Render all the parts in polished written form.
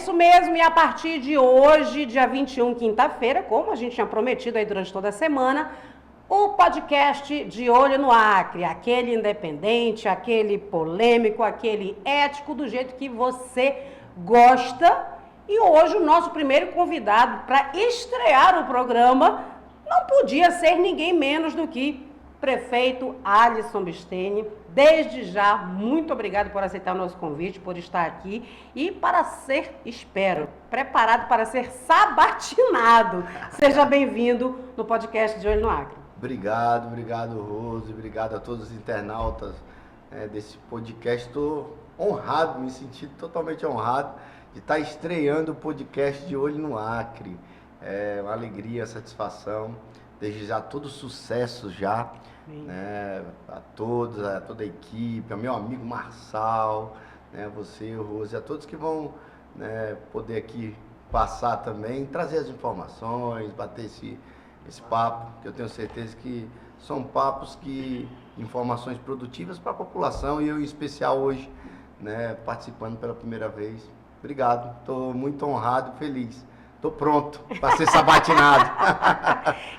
isso mesmo, e a partir de hoje, dia 21, quinta-feira, como a gente tinha prometido aí durante toda a semana, o podcast de Olho no Acre, aquele independente, aquele polêmico, aquele ético, do jeito que você gosta. E hoje o nosso primeiro convidado para estrear o programa não podia ser ninguém menos do que prefeito Alisson Bisteni. Desde já, muito obrigado por aceitar o nosso convite, por estar aqui e para ser, espero, preparado para ser sabatinado. Seja bem-vindo no podcast de Olho no Acre. Obrigado, Rose, obrigado a todos os internautas desse podcast. Estou honrado, me senti totalmente honrado de estar estreando o podcast de Olho no Acre. É uma alegria, satisfação. Desde já, todo sucesso já, né, a todos, a toda a equipe, ao meu amigo Marçal, né, você, Rose, a todos que vão, né, poder aqui passar também, trazer as informações, bater esse papo, que eu tenho certeza que são papos informações produtivas para a população, e eu em especial hoje, né, participando pela primeira vez. Obrigado, estou muito honrado e feliz. Estou pronto para ser sabatinado.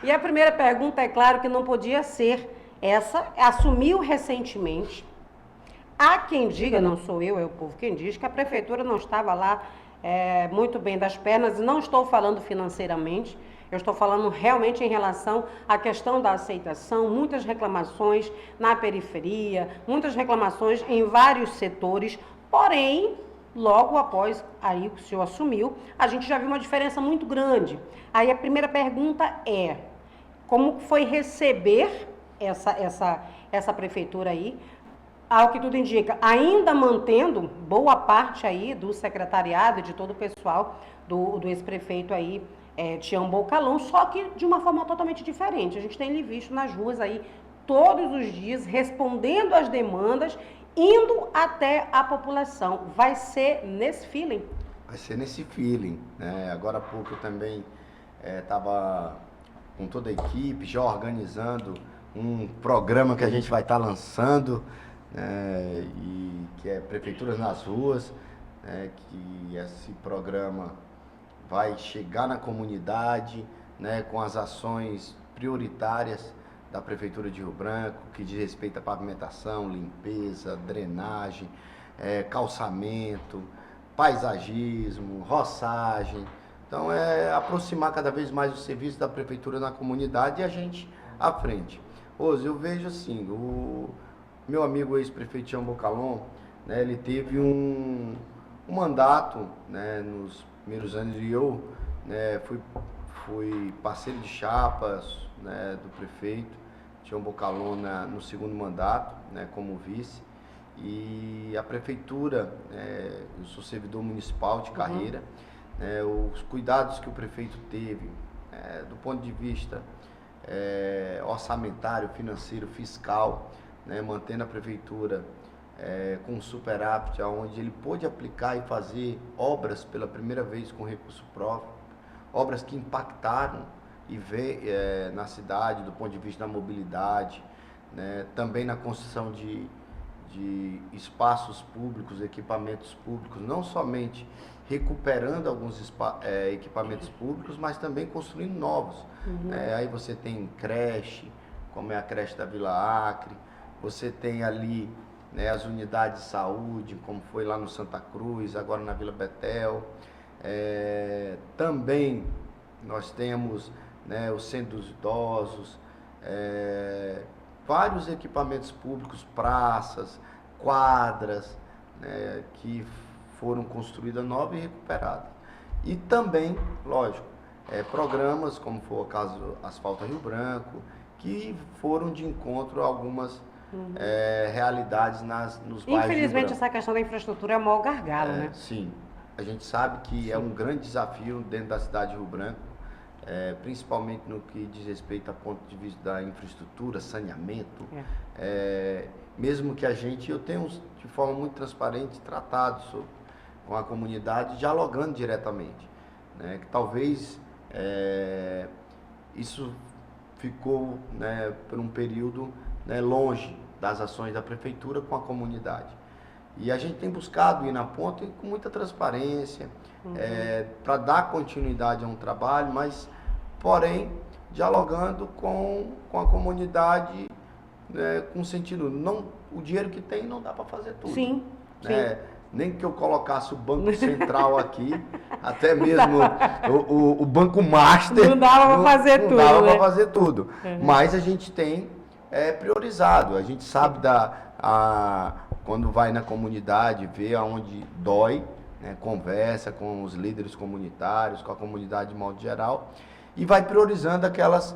E a primeira pergunta, é claro que não podia ser essa, assumiu recentemente. Há quem diga, não sou eu, é o povo quem diz, que a prefeitura não estava lá muito bem das pernas, e não estou falando financeiramente, eu estou falando realmente em relação à questão da aceitação, muitas reclamações na periferia, muitas reclamações em vários setores, porém, logo após aí que o senhor assumiu, a gente já viu uma diferença muito grande. Aí a primeira pergunta é, como foi receber essa prefeitura aí? Ao que tudo indica, ainda mantendo boa parte aí do secretariado e de todo o pessoal do ex-prefeito aí, Tião Bocalão, só que de uma forma totalmente diferente. A gente tem ele visto nas ruas aí todos os dias, respondendo às demandas, indo até a população. Vai ser nesse feeling? Vai ser nesse feeling, né? Agora há pouco eu também estava com toda a equipe já organizando um programa que a gente vai estar lançando, e que é Prefeituras nas Ruas, que esse programa vai chegar na comunidade, né, com as ações prioritárias da Prefeitura de Rio Branco, que diz respeito à pavimentação, limpeza, drenagem, calçamento, paisagismo, roçagem. Então, é aproximar cada vez mais o serviço da Prefeitura na comunidade e a gente à frente. Rose, eu vejo assim, o meu amigo ex-prefeito Tião Bocalão, né, ele teve um mandato, né, nos primeiros anos, e eu, né, fui parceiro de chapas, né, do prefeito Tião Bocalão no segundo mandato, né, como vice. E a prefeitura, eu sou servidor municipal de carreira, os cuidados que o prefeito teve, do ponto de vista orçamentário, financeiro, fiscal, né, mantendo a prefeitura com um superávit, onde ele pôde aplicar e fazer obras pela primeira vez com recurso próprio, obras que impactaram e ver na cidade, do ponto de vista da mobilidade, né, também na construção de espaços públicos, equipamentos públicos, não somente recuperando alguns equipamentos públicos, mas também construindo novos. Aí você tem creche, como é a creche da Vila Acre, você tem ali, né, as unidades de saúde, como foi lá no Santa Cruz, agora na Vila Betel. Também nós temos, né, o Centro dos Idosos, vários equipamentos públicos, praças, quadras, né, que foram construídas novas e recuperadas. E também, lógico, programas como foi o caso Asfalto Rio Branco, que foram de encontro a algumas realidades nos bairros. Infelizmente, essa questão da infraestrutura é o maior gargalo, né? Sim, a gente sabe que é um grande desafio dentro da cidade de Rio Branco, principalmente no que diz respeito a ponto de vista da infraestrutura, saneamento. Mesmo que eu tenho de forma muito transparente tratado com a comunidade, dialogando diretamente, né, que talvez isso ficou, né, por um período, né, longe das ações da prefeitura com a comunidade. E a gente tem buscado ir na ponta com muita transparência, para dar continuidade a um trabalho, mas, porém, dialogando com a comunidade, com sentido, não, o dinheiro que tem não dá para fazer tudo. Sim, sim. Nem que eu colocasse o Banco Central aqui, até mesmo o Banco Master. Não dava para fazer tudo. Não dava para fazer tudo. Mas a gente tem priorizado. A gente sabe quando vai na comunidade, vê aonde dói, né, conversa com os líderes comunitários, com a comunidade de modo geral, e vai priorizando aquelas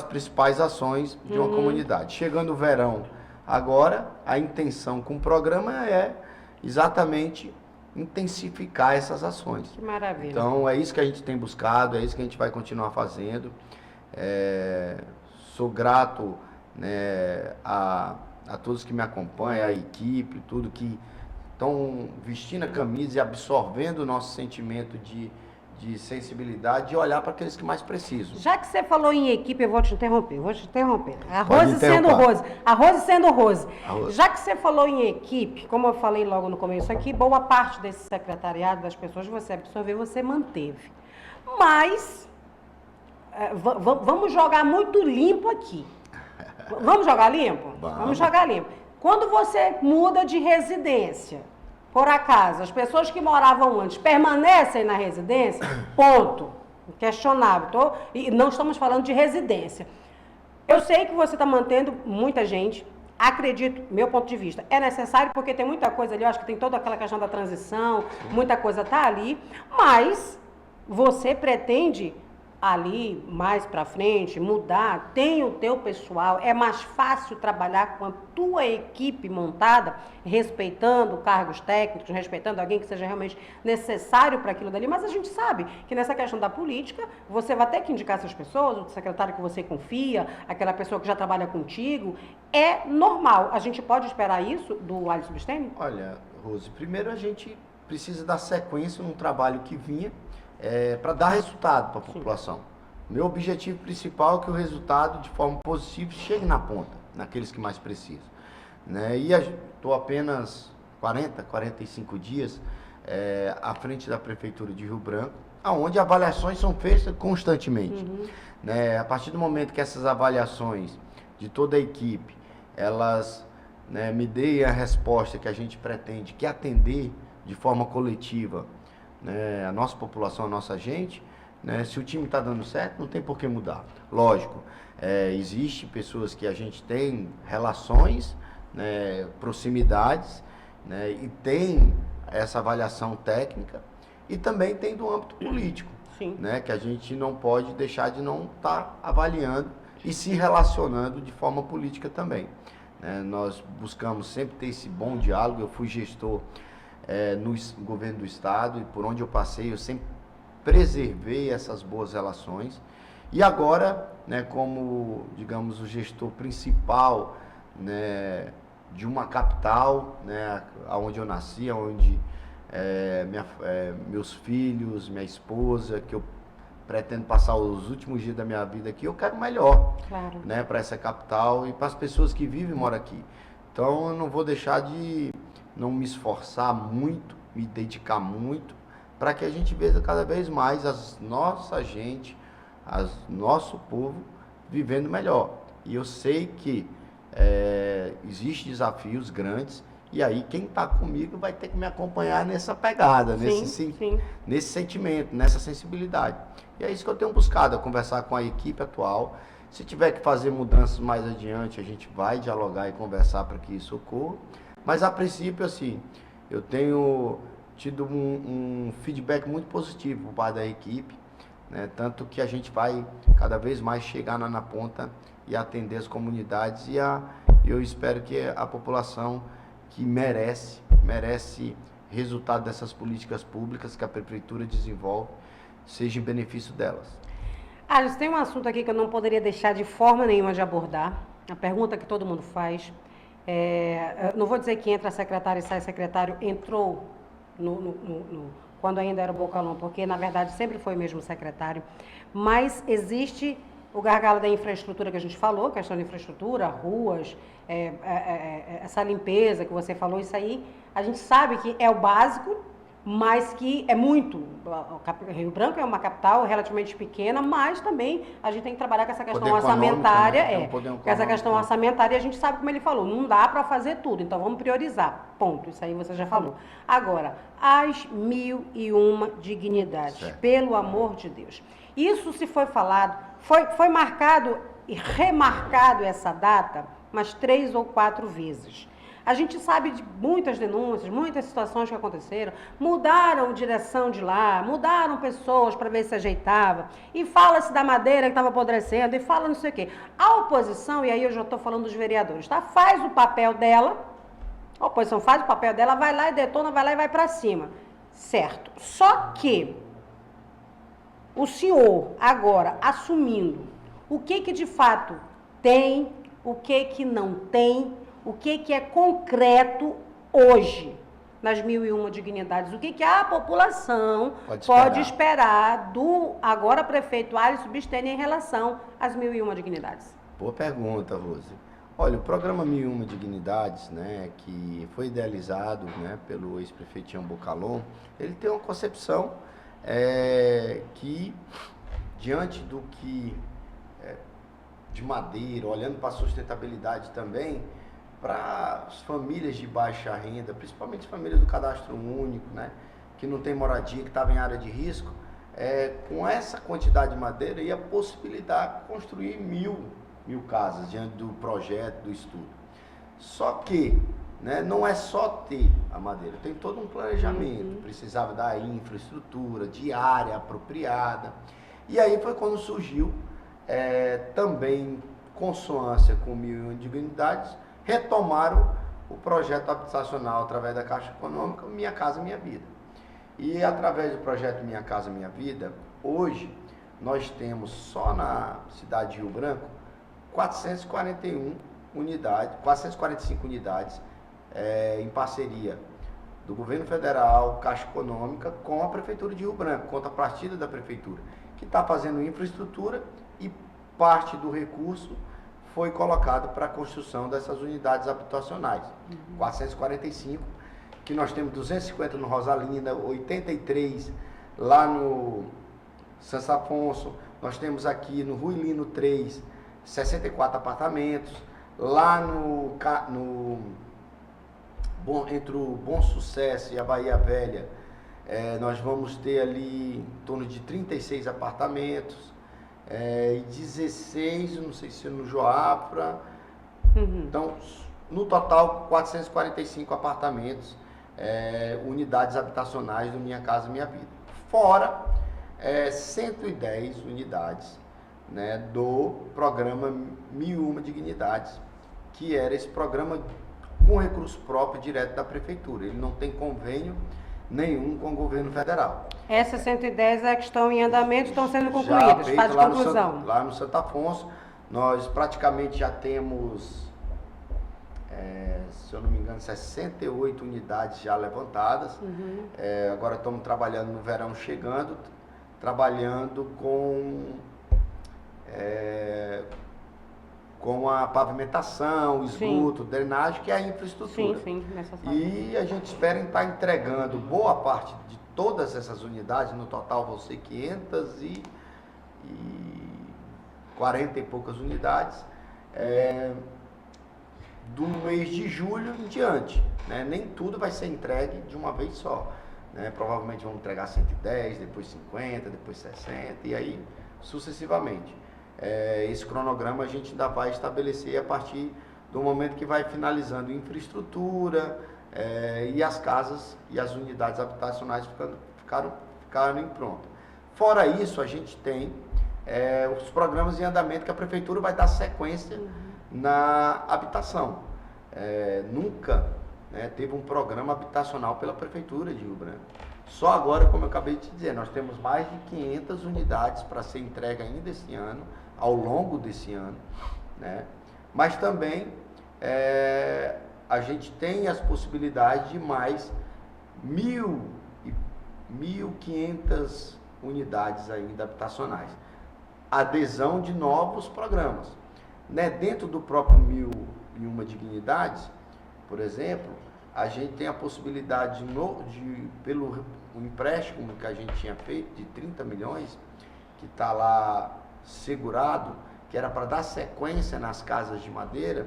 principais ações de uma comunidade. Chegando o verão, agora, a intenção com o programa é exatamente intensificar essas ações. Que maravilha. Então, é isso que a gente tem buscado, é isso que a gente vai continuar fazendo. Sou grato, né, a todos que me acompanham, a equipe, tudo que estão vestindo a camisa e absorvendo o nosso sentimento de sensibilidade e olhar para aqueles que mais precisam. Já que você falou em equipe, eu vou te interromper. A Rose sendo Rose. A Rose sendo Rose. Já que você falou em equipe, como eu falei logo no começo aqui, boa parte desse secretariado, das pessoas que você absorveu, você manteve. Mas, vamos jogar muito limpo aqui. Vamos jogar limpo? Vamos jogar limpo. Quando você muda de residência, por acaso, as pessoas que moravam antes permanecem na residência? Ponto. Questionável. E não estamos falando de residência. Eu sei que você está mantendo muita gente. Acredito, meu ponto de vista, é necessário porque tem muita coisa ali, eu acho que tem toda aquela questão da transição, muita coisa está ali, mas você pretende ali, mais para frente, mudar, tem o teu pessoal, é mais fácil trabalhar com a tua equipe montada, respeitando cargos técnicos, respeitando alguém que seja realmente necessário para aquilo dali, mas a gente sabe que nessa questão da política, você vai ter que indicar essas pessoas, o secretário que você confia, aquela pessoa que já trabalha contigo, é normal. A gente pode esperar isso do Alisson Bisteni? Olha, Rose, primeiro a gente precisa dar sequência num trabalho que vinha, para dar resultado para a população. Meu objetivo principal é que o resultado, de forma positiva, chegue na ponta, naqueles que mais precisam. Né? E estou apenas 45 dias à frente da Prefeitura de Rio Branco, onde avaliações são feitas constantemente. Né? A partir do momento que essas avaliações de toda a equipe, elas, né, me deem a resposta que a gente pretende, que é atender de forma coletiva, né, a nossa população, a nossa gente, né, se o time está dando certo, não tem por que mudar. Lógico, existe pessoas que a gente tem relações, né, proximidades, né, e tem essa avaliação técnica, e também tem do âmbito político, né, que a gente não pode deixar de não estar avaliando e se relacionando de forma política também. Né. Nós buscamos sempre ter esse bom diálogo. Eu fui gestor no governo do estado, e por onde eu passei eu sempre preservei essas boas relações, e agora, né, como, digamos, o gestor principal, né, de uma capital, né, onde eu nasci, onde meus filhos, minha esposa, que eu pretendo passar os últimos dias da minha vida aqui, eu quero melhor, claro, né, para essa capital e para as pessoas que vivem e moram aqui. Então eu não vou deixar de não me esforçar muito, me dedicar muito, para que a gente veja cada vez mais a nossa gente, nosso povo vivendo melhor. E eu sei que existem desafios grandes, e aí quem está comigo vai ter que me acompanhar nessa pegada, nesse sentimento, nessa sensibilidade. E é isso que eu tenho buscado, conversar com a equipe atual. Se tiver que fazer mudanças mais adiante, a gente vai dialogar e conversar para que isso ocorra. Mas, a princípio, assim, eu tenho tido um feedback muito positivo por parte da equipe, né? Tanto que a gente vai cada vez mais chegar na ponta e atender as comunidades, e eu espero que a população que merece resultado dessas políticas públicas que a Prefeitura desenvolve, seja em benefício delas. Alisson, tem um assunto aqui que eu não poderia deixar de forma nenhuma de abordar, a pergunta que todo mundo faz. Não vou dizer que entra secretário e sai secretário, entrou quando ainda era o Bocalhão, porque na verdade sempre foi o mesmo secretário, mas existe o gargalo da infraestrutura que a gente falou, questão de infraestrutura, ruas, essa limpeza que você falou, isso aí, a gente sabe que é o básico, mas que é muito. Rio Branco é uma capital relativamente pequena, mas também a gente tem que trabalhar com essa questão orçamentária. Com essa questão orçamentária, a gente sabe como ele falou, não dá para fazer tudo, então vamos priorizar. Ponto, isso aí você já falou. Agora, as 1001 dignidades, certo. Pelo amor de Deus. Isso se foi falado, foi marcado e remarcado essa data umas 3 ou 4 vezes. A gente sabe de muitas denúncias, muitas situações que aconteceram, mudaram direção de lá, mudaram pessoas para ver se ajeitava, e fala-se da madeira que estava apodrecendo, e fala não sei o quê. A oposição, e aí eu já estou falando dos vereadores, tá? Faz o papel dela, a oposição faz o papel dela, vai lá e detona, vai lá e vai para cima. Certo. Só que o senhor, agora, assumindo o que de fato tem, o que não tem, o que é concreto hoje nas 1001 dignidades, o que a população pode esperar do agora prefeito Alisson Bisteni em relação às 1001 dignidades? Boa pergunta, Rose. Olha, o programa 1001 dignidades, né, que foi idealizado, né, pelo ex-prefeito Tião Bocalon, ele tem uma concepção que, diante do que de madeira, olhando para a sustentabilidade também, para as famílias de baixa renda, principalmente famílias do cadastro único, né, que não tem moradia, que estava em área de risco, com essa quantidade de madeira ia possibilitar construir mil casas diante do projeto, do estudo. Só que, né, não é só ter a madeira, tem todo um planejamento, precisava da infraestrutura, de área apropriada. E aí foi quando surgiu, também consonância com 1001 dignidades, retomaram o projeto habitacional através da Caixa Econômica Minha Casa Minha Vida. E através do projeto Minha Casa Minha Vida, hoje nós temos só na cidade de Rio Branco 445 unidades em parceria do governo federal, Caixa Econômica, com a Prefeitura de Rio Branco, contrapartida da Prefeitura, que está fazendo infraestrutura e parte do recurso foi colocado para a construção dessas unidades habitacionais. 445, que nós temos 250 no Rosalinda, 83 lá no Santo Afonso, nós temos aqui no Ruilino 3, 64 apartamentos, lá entre o Bom Sucesso e a Bahia Velha, nós vamos ter ali em torno de 36 apartamentos, e 16, não sei se no Joafra, então no total 445 apartamentos, unidades habitacionais do Minha Casa Minha Vida, fora 110 unidades, né, do programa 1001 dignidades, que era esse programa com recurso próprio direto da Prefeitura, ele não tem convênio nenhum com o governo federal. Essas 110 que estão em andamento, estão sendo concluídas, faz de conclusão. Lá no Santo Afonso, nós praticamente já temos, se eu não me engano, 68 unidades já levantadas. Agora estamos trabalhando no verão chegando, trabalhando com a pavimentação, esgoto, drenagem, que é a infraestrutura. E a gente espera estar entregando boa parte de todas essas unidades, no total vão ser 540 e poucas unidades, do mês de julho em diante, né? Nem tudo vai ser entregue de uma vez só, né? Provavelmente vamos entregar 110, depois 50, depois 60 e aí sucessivamente. Esse cronograma a gente ainda vai estabelecer a partir do momento que vai finalizando infraestrutura e as casas e as unidades habitacionais ficarem prontas. Fora isso, a gente tem os programas em andamento que a Prefeitura vai dar sequência na habitação. Nunca teve um programa habitacional pela Prefeitura de Rio Branco. Só agora, como eu acabei de te dizer, nós temos mais de 500 unidades para ser entregue ainda esse ano, ao longo desse ano, né? Mas também a gente tem as possibilidades de mais 1.500 unidades ainda habitacionais. adesão de novos programas. Né? Dentro do próprio 1001 Dignidades, por exemplo, a gente tem a possibilidade pelo empréstimo que a gente tinha feito de 30 milhões, que está lá segurado, que era para dar sequência nas casas de madeira,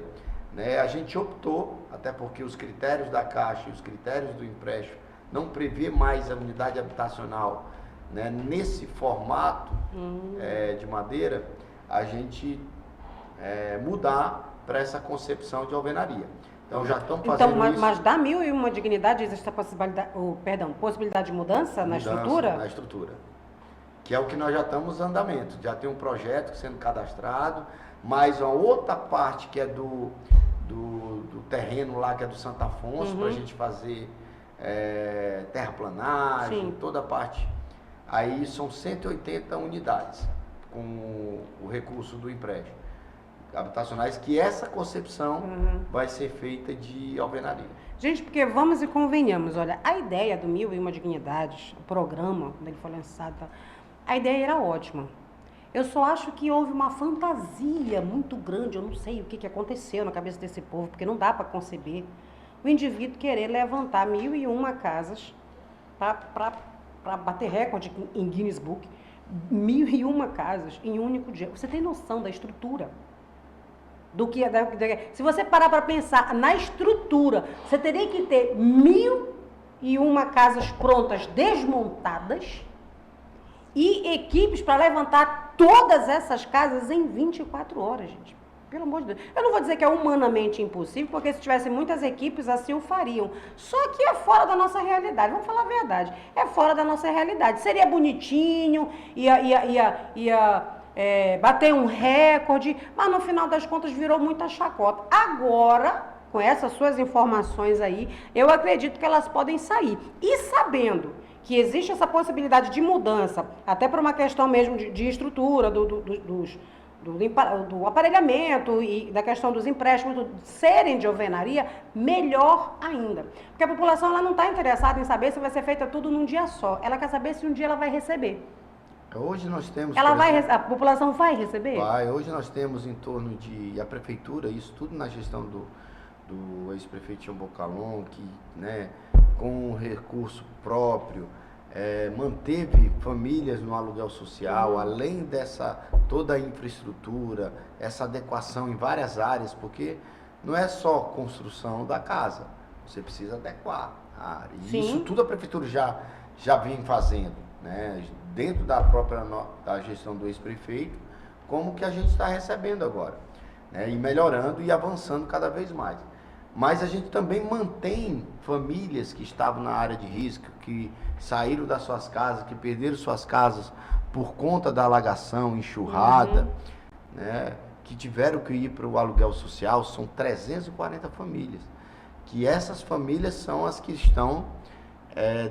né? A gente optou, até porque os critérios da Caixa e os critérios do empréstimo não prevê mais a unidade habitacional, né? Nesse formato de madeira, a gente mudar para essa concepção de alvenaria. Então já estamos fazendo isso. Mas da 1001 Dignidade existe a possibilidade de mudança na estrutura? Na estrutura. Que é o que nós já estamos em andamento. Já tem um projeto sendo cadastrado, mas uma outra parte que é do terreno lá, que é do Santo Afonso, para a gente fazer terraplanagem, Sim. toda a parte. Aí são 180 unidades com o recurso do empréstimo habitacionais, que essa concepção vai ser feita de alvenaria. Gente, porque vamos e convenhamos, olha, a ideia do 1001 Dignidades, o programa, quando ele foi lançado, a ideia era ótima. Eu só acho que houve uma fantasia muito grande, eu não sei o que aconteceu na cabeça desse povo, porque não dá para conceber o indivíduo querer levantar 1001 casas para bater recorde em Guinness Book, 1001 casas em um único dia. Você tem noção da estrutura? Se você parar para pensar na estrutura, você teria que ter 1001 casas prontas, desmontadas, e equipes para levantar todas essas casas em 24 horas, gente. Pelo amor de Deus. Eu não vou dizer que é humanamente impossível, porque se tivesse muitas equipes, assim o fariam. Só que é fora da nossa realidade. Vamos falar a verdade. É fora da nossa realidade. Seria bonitinho, bater um recorde, mas no final das contas virou muita chacota. Agora, com essas suas informações aí, eu acredito que elas podem sair. E sabendo que existe essa possibilidade de mudança, até por uma questão mesmo de estrutura, do aparelhamento e da questão dos empréstimos serem de alvenaria, melhor ainda. Porque a população ela não está interessada em saber se vai ser feita tudo num dia só. Ela quer saber se um dia ela vai receber. Hoje nós temos... A população vai receber? Vai. Hoje nós temos em torno de... A prefeitura, isso tudo na gestão do ex-prefeito Tião Bocalon, que, né, com recurso próprio, manteve famílias no aluguel social, além dessa toda a infraestrutura, essa adequação em várias áreas, porque não é só construção da casa, você precisa adequar a área. E isso tudo a prefeitura já vem fazendo, né, dentro da própria da gestão do ex-prefeito, como que a gente está recebendo agora, né, e melhorando e avançando cada vez mais. Mas a gente também mantém famílias que estavam na área de risco, que saíram das suas casas, que perderam suas casas por conta da alagação, enxurrada, né, que tiveram que ir para o aluguel social. São 340 famílias, que essas famílias são as que estão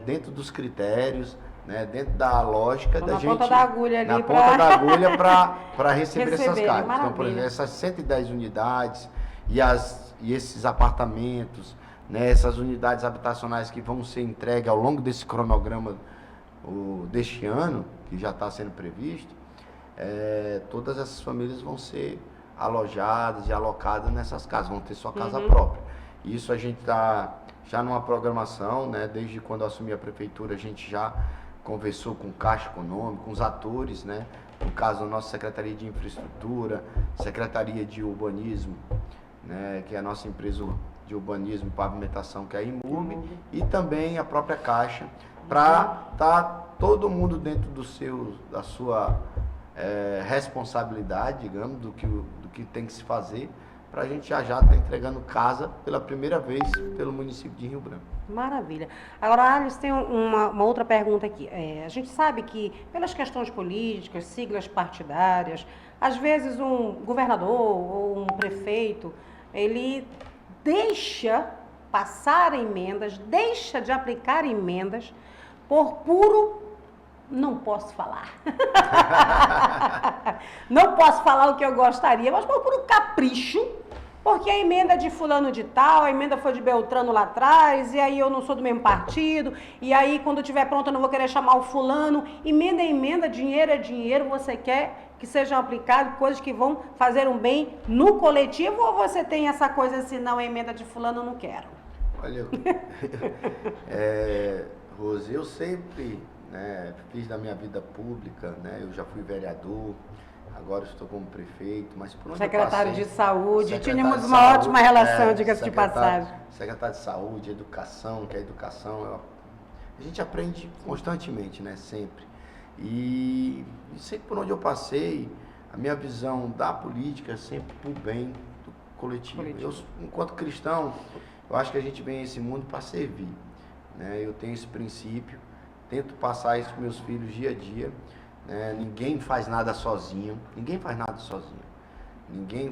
dentro dos critérios, né, dentro da lógica da gente... Na ponta da agulha ali. Na ponta da agulha para receber essas casas. Maravilha. Então, por exemplo, essas 110 unidades e esses apartamentos, né, essas unidades habitacionais que vão ser entregues ao longo desse cronograma deste ano, que já está sendo previsto, todas essas famílias vão ser alojadas e alocadas nessas casas, vão ter sua casa própria. Isso a gente está já numa programação, né, desde quando eu assumi a prefeitura, a gente já conversou com Caixa Econômica, com os atores, né, no caso a nossa Secretaria de Infraestrutura, Secretaria de Urbanismo, né, que é a nossa empresa de urbanismo e pavimentação, que é a IMURB, e também a própria Caixa, para estar todo mundo dentro da sua responsabilidade, digamos, do que tem que se fazer, para a gente já estar entregando casa pela primeira vez pelo município de Rio Branco. Maravilha. Agora, Alice, tem uma outra pergunta aqui. A gente sabe que, pelas questões políticas, siglas partidárias, às vezes um governador ou um prefeito, ele deixa passar emendas, deixa de aplicar emendas por puro... Não posso falar. Não posso falar o que eu gostaria, mas por puro capricho, porque a emenda de fulano de tal, a emenda foi de Beltrano lá atrás, e aí eu não sou do mesmo partido, e aí quando estiver pronto eu não vou querer chamar o fulano. Emenda é emenda, dinheiro é dinheiro, você quer que sejam aplicadas coisas que vão fazer um bem no coletivo, ou você tem essa coisa assim, não, a emenda de fulano eu não quero? Olha, Rose, eu sempre, né, fiz da minha vida pública, né, eu já fui vereador, agora estou como prefeito, mas por onde Secretário eu passei, de Saúde, secretário tínhamos de uma saúde, ótima relação, diga-se de secretário- passagem. Secretário de Saúde, Educação, que a educação, a gente aprende constantemente, né, sempre. E sempre por onde eu passei, a minha visão da política é sempre por bem do coletivo. Eu, enquanto cristão, eu acho que a gente vem a esse mundo para servir, né? Eu tenho esse princípio, tento passar isso para meus filhos dia a dia, né? Ninguém faz nada sozinho, ninguém faz nada sozinho. Ninguém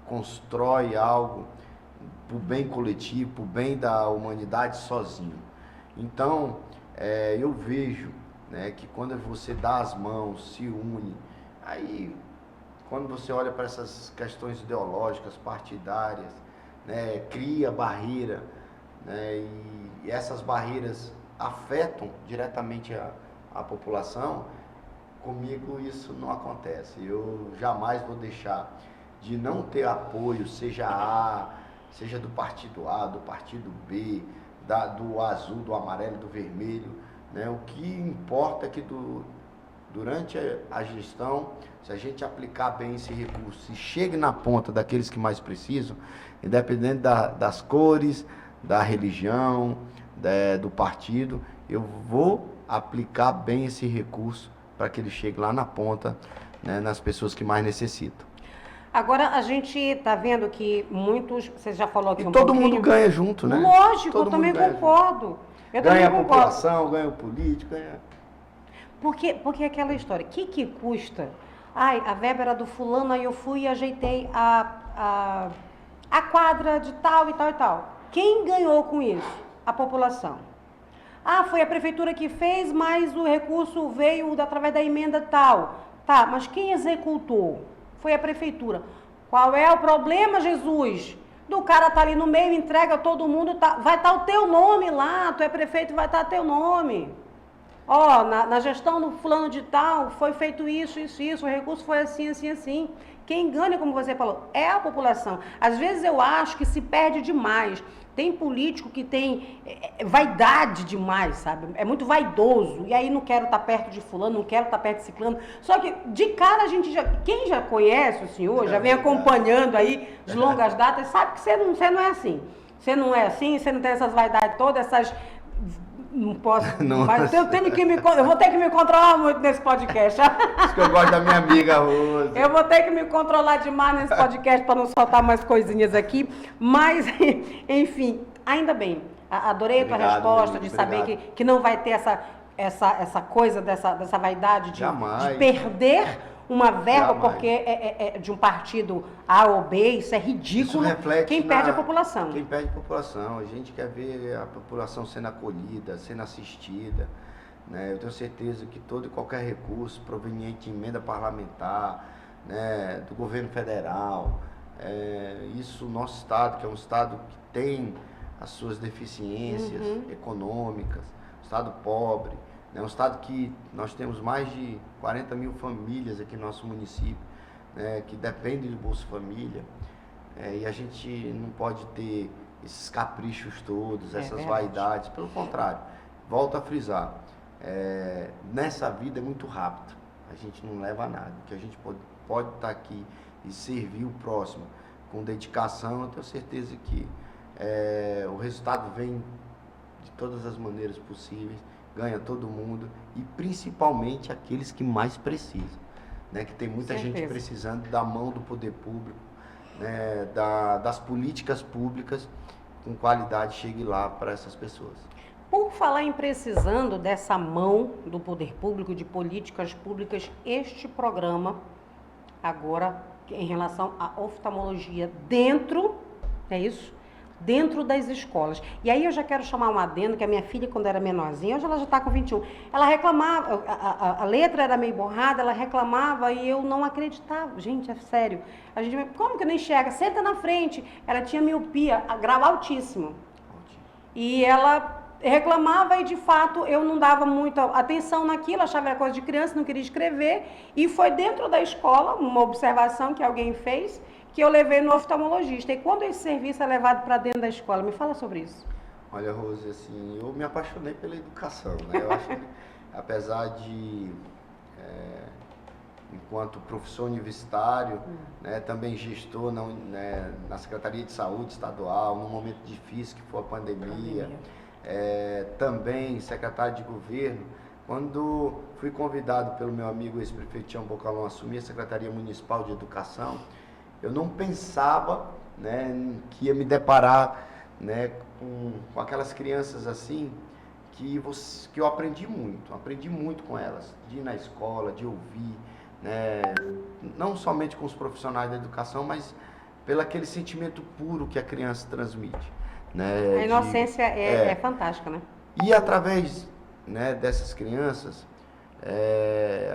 constrói algo para o bem coletivo, para o bem da humanidade sozinho. Então, eu vejo, né, que quando você dá as mãos, se une, aí quando você olha para essas questões ideológicas, partidárias, né, cria barreira, né, e essas barreiras afetam diretamente a população, comigo isso não acontece. Eu jamais vou deixar de não ter apoio, seja do partido A, do partido B, do azul, do amarelo, do vermelho, né? O que importa é que durante a gestão, se a gente aplicar bem esse recurso e chegue na ponta daqueles que mais precisam, independente das cores, da religião, do partido, eu vou aplicar bem esse recurso para que ele chegue lá na ponta, né, nas pessoas que mais necessitam. Agora, a gente está vendo que muitos, você já falou aqui E um todo pouquinho... mundo ganha junto, né? Lógico, Todo eu também mundo ganha concordo. Eu ganha a também concordo. população, ganha o político, ganha... Porque aquela história, o que custa? Ai, a verba era do fulano, aí eu fui e ajeitei a quadra de tal e tal e tal. Quem ganhou com isso? A população. Ah, foi a prefeitura que fez, mas o recurso veio através da emenda tal. Tá, mas quem executou? Foi a prefeitura. Qual é o problema, Jesus? Do cara tá ali no meio, entrega todo mundo, vai estar o teu nome lá, tu é prefeito, vai estar teu nome. Ó, na gestão do fulano de tal, foi feito isso, o recurso foi assim, assim, assim. Quem ganha, como você falou, é a população. Às vezes eu acho que se perde demais. Tem político que tem vaidade demais, sabe? É muito vaidoso. E aí não quero estar perto de fulano, não quero estar perto de ciclano. Só que de cara a gente quem já conhece o senhor, já vem acompanhando aí de longas datas, sabe que você não é assim. Você não é assim, você não tem essas vaidades todas, essas... Não posso, Não, mas eu vou ter que me controlar muito nesse podcast. Isso que eu gosto da minha amiga Rose. Eu vou ter que me controlar demais nesse podcast para não soltar mais coisinhas aqui. Mas, enfim, ainda bem. Adorei a tua resposta de saber que não vai ter essa coisa dessa vaidade de perder uma verba porque é de um partido A ou B. Isso é ridículo. Isso reflete quem perde a população. Quem perde a população. A gente quer ver a população sendo acolhida, sendo assistida, né? Eu tenho certeza que todo e qualquer recurso proveniente de emenda parlamentar, né, do governo federal, isso o nosso estado, que é um estado que tem as suas deficiências econômicas, um estado pobre, é um estado que nós temos mais de 40 mil famílias aqui no nosso município, né, que dependem do Bolsa Família, e a gente não pode ter esses caprichos todos, essas vaidades. Pelo contrário, volto a frisar, nessa vida é muito rápido, a gente não leva a nada. Que a gente pode estar aqui e servir o próximo com dedicação, eu tenho certeza que o resultado vem de todas as maneiras possíveis, ganha todo mundo e principalmente aqueles que mais precisam, né? Que tem muita gente precisando da mão do poder público, né? Das políticas públicas com qualidade, chegue lá para essas pessoas. Por falar em precisando dessa mão do poder público, de políticas públicas, este programa agora em relação à oftalmologia dentro, é isso? dentro das escolas. E aí eu já quero chamar um adendo, que a minha filha, quando era menorzinha, hoje ela já está com 21, ela reclamava, a letra era meio borrada, ela reclamava e eu não acreditava. Gente, é sério. A gente, como que não enxerga? Senta na frente. Ela tinha miopia, grau altíssimo. E ela reclamava e, de fato, eu não dava muita atenção naquilo, achava que era coisa de criança, não queria escrever. E foi dentro da escola, uma observação que alguém fez, que eu levei no oftalmologista. E quando esse serviço é levado para dentro da escola? Me fala sobre isso. Olha, Rose, assim, eu me apaixonei pela educação, né? Eu acho que, apesar de, enquanto professor universitário, né, também gestor na Secretaria de Saúde Estadual, num momento difícil que foi a pandemia. Também secretário de governo, quando fui convidado pelo meu amigo ex-prefeito Tião Bocalão a assumir a Secretaria Municipal de Educação, eu não pensava, né, que ia me deparar, né, com aquelas crianças assim, que eu aprendi muito com elas, de ir na escola, de ouvir, né, não somente com os profissionais da educação, mas pelo aquele sentimento puro que a criança transmite. Né, a inocência é fantástica, né? E através, né, dessas crianças,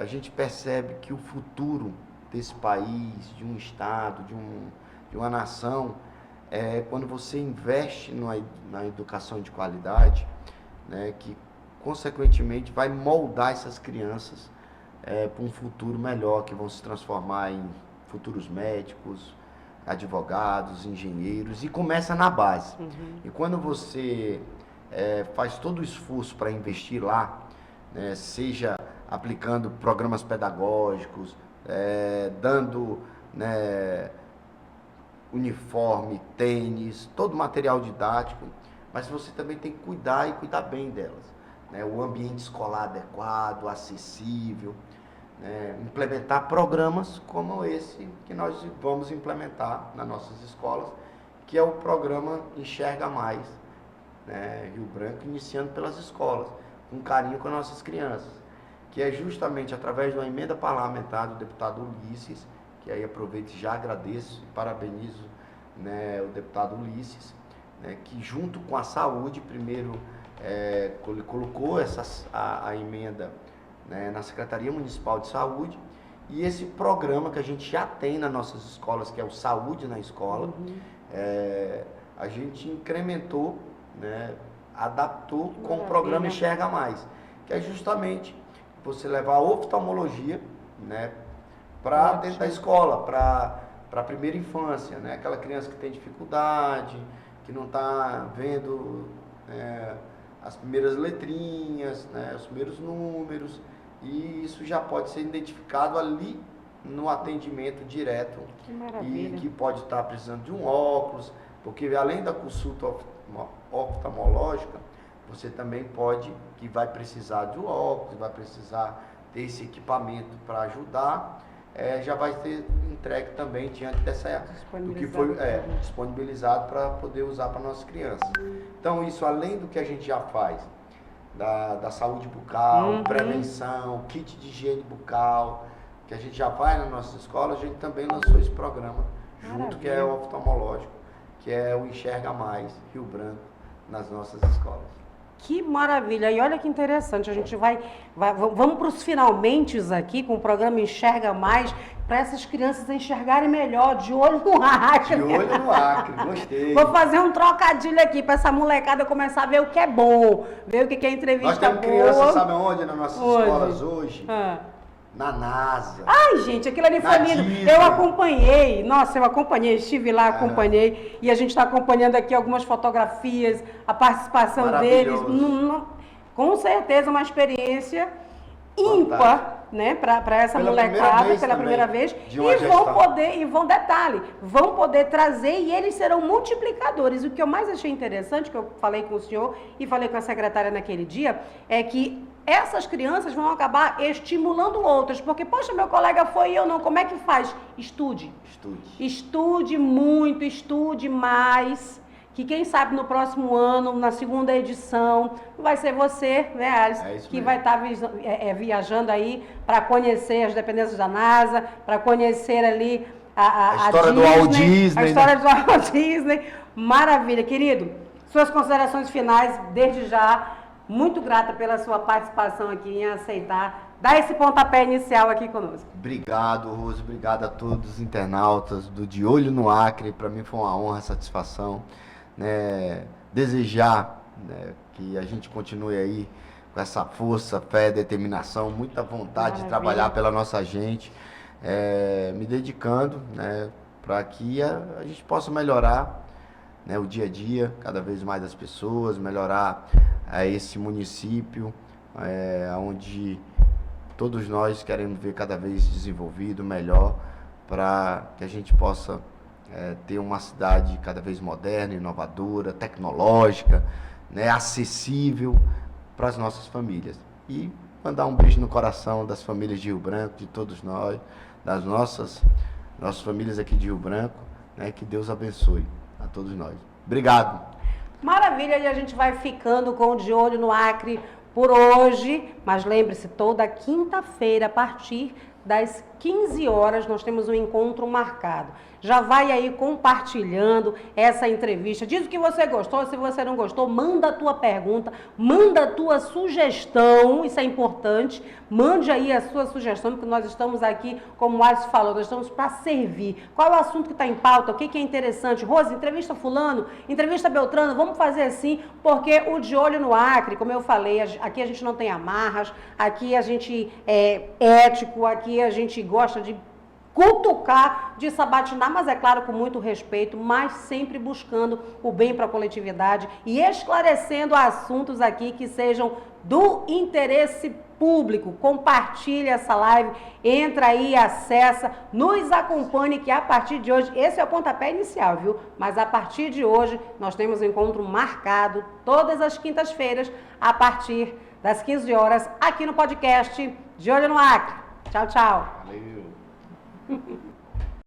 a gente percebe que o futuro desse país, de um estado, de uma nação, quando você investe na educação de qualidade, né, que consequentemente vai moldar essas crianças para um futuro melhor, que vão se transformar em futuros médicos, advogados, engenheiros, e começa na base. E quando você faz todo o esforço para investir lá, né, seja aplicando programas pedagógicos, dando, né, uniforme, tênis, todo material didático, mas você também tem que cuidar e cuidar bem delas, né, o ambiente escolar adequado, acessível, implementar programas como esse que nós vamos implementar nas nossas escolas, que é o programa Enxerga Mais, né, Rio Branco, iniciando pelas escolas, com carinho com as nossas crianças, que é justamente através de uma emenda parlamentar do deputado Ulisses, que aí aproveito e já agradeço e parabenizo, né, o deputado Ulisses, né, que junto com a saúde, primeiro colocou a emenda, né, na Secretaria Municipal de Saúde, e esse programa que a gente já tem nas nossas escolas, que é o Saúde na Escola, a gente incrementou, né, adaptou com o programa Enxerga Mais, que é justamente você levar a oftalmologia, né, para dentro da escola, para a primeira infância, né, aquela criança que tem dificuldade, que não está vendo as primeiras letrinhas, né, os primeiros números, e isso já pode ser identificado ali no atendimento direto. Que maravilha. E que pode estar precisando de um óculos, porque além da consulta oftalmológica, você também que vai precisar de um óculos, vai precisar ter esse equipamento para ajudar, já vai ser entregue também diante do que foi disponibilizado para poder usar para nossas crianças. Então isso, além do que a gente já faz, da saúde bucal, prevenção, kit de higiene bucal, que a gente já faz nas nossas escolas, a gente também lançou esse programa junto, que é o oftalmológico, que é o Enxerga Mais Rio Branco, nas nossas escolas. Que maravilha! E olha que interessante, a gente vamos para os finalmente aqui com o programa Enxerga Mais, para essas crianças enxergarem melhor, de olho no Acre. De olho no Acre, gostei. Vou fazer um trocadilho aqui para essa molecada começar a ver o que é bom, ver o que é entrevista boa. Nós temos crianças, sabe onde? Nas nossas escolas hoje? Na NASA. Ai, gente, aquilo ali foi lindo. Eu acompanhei, estive lá, acompanhei, e a gente está acompanhando aqui algumas fotografias, a participação deles. Com certeza uma experiência ímpar, né, para essa molecada, pela primeira vez. Vão poder trazer, e eles serão multiplicadores. O que eu mais achei interessante, que eu falei com o senhor e falei com a secretária naquele dia, é que essas crianças vão acabar estimulando outras, porque, poxa, meu colega foi e eu não, como é que faz? Estude. Estude muito, estude mais, que quem sabe no próximo ano, na segunda edição, vai ser você, né, Alice, que vai estar viajando aí para conhecer as dependências da NASA, para conhecer ali A história do Walt Disney. A história do Walt Disney. Maravilha, querido. Suas considerações finais, desde já, muito grata pela sua participação aqui em aceitar, dar esse pontapé inicial aqui conosco. Obrigado, Rose. Obrigado a todos os internautas do De Olho no Acre. Para mim foi uma honra, satisfação. Né? Desejar, né, que a gente continue aí com essa força, fé, determinação, muita vontade de trabalhar pela nossa gente, me dedicando, né, para que a gente possa melhorar, né, o dia a dia, cada vez mais das pessoas, melhorar esse município, onde todos nós queremos ver cada vez desenvolvido, melhor, para que a gente possa ter uma cidade cada vez moderna, inovadora, tecnológica, né, acessível para as nossas famílias. E mandar um beijo no coração das famílias de Rio Branco, de todos nós, das nossas famílias aqui de Rio Branco, né, que Deus abençoe a todos nós. Obrigado. Maravilha, e a gente vai ficando com o De Olho no Acre por hoje, mas lembre-se, toda quinta-feira, a partir das 15 horas, nós temos um encontro marcado. Já vai aí compartilhando essa entrevista. Diz o que você gostou, se você não gostou, manda a tua pergunta, manda a tua sugestão, isso é importante. Mande aí a sua sugestão, porque nós estamos aqui, como o Alisson falou, nós estamos para servir. Qual é o assunto que está em pauta? O que é interessante? Rose, entrevista fulano, entrevista Beltrano, vamos fazer assim, porque o De Olho no Acre, como eu falei, aqui a gente não tem amarras, aqui a gente é ético, aqui a gente gosta de cutucar, de sabatinar, mas é claro, com muito respeito, mas sempre buscando o bem para a coletividade e esclarecendo assuntos aqui que sejam do interesse público. Compartilhe essa live, entra aí, acessa, nos acompanhe, que a partir de hoje, esse é o pontapé inicial, viu? Mas a partir de hoje, nós temos um encontro marcado todas as quintas-feiras, a partir das 15 horas, aqui no podcast De Olho no Acre. Tchau, tchau. Valeu.